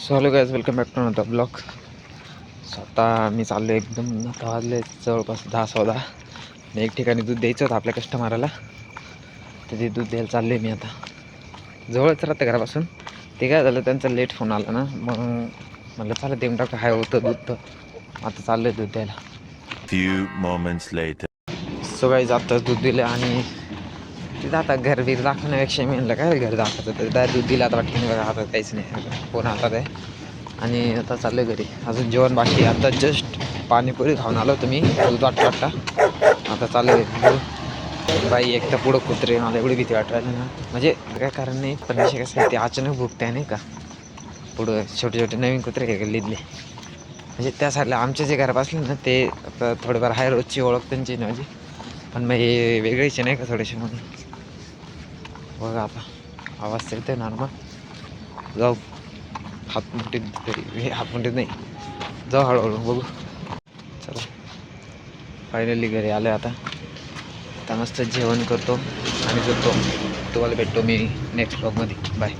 So hello guys, welcome back to another blog. So आता मी चाललो एकदम, आता वाजले जवळपास 10-10:15. आणि एक ठिकाणी दूध द्यायचं होतं आपल्या कस्टमरला, तर ते दूध द्यायला चाललो आहे मी. आता जवळच राहतं घरापासून. ते काय झालं, त्यांचा लेट फोन आला ना, मग म्हटलं चला देऊन टाका, हाय होतं दूध. तर आता चाललो आहे दूध द्यायला. Few moments later. So guys आत्ताच दूध दिलं आणि तिथं आता घर बीर दाखवण्यापेक्षा मी म्हणलं काय घर दाखवतं, तर त्या दूध दिलं. आता वाटतं बघा, आता काहीच नाही, फोन हातात आहे. आणि आता चाललं घरी, अजून जेवण बाकी. आता जस्ट पाणीपुरी खाऊन आलो तुम्ही, दूध वाटता. आता चाललं घरी. बाई एक तर पुढं कुत्रे, मला एवढी भीती वाटायला ना, म्हणजे काय कारण नाही, पण विषय कसं आहे, ते अचानक भुकते नाही का. पुढं छोटे छोटे नवीन कुत्रे हे गल्लीतले, म्हणजे त्या साईडला आमचे जे घर बसले ना, ते आता थोडेफार हाय, रोजची ओळख त्यांची ना माझी. पण मग हे वेगळेचे नाही का थोडेसे, म्हणून बघा आता आवाज येते नॉर्मल. जाऊ हातमुठीत, तरी हातमुठीत नाही, जाऊ हळूहळू बघू. चला फायनली घरी आलो. आता मस्त जेवण करतो आणि झोपतो. तुम्हाला भेटतो मी नेक्स्ट ब्लॉगमध्ये. बाय.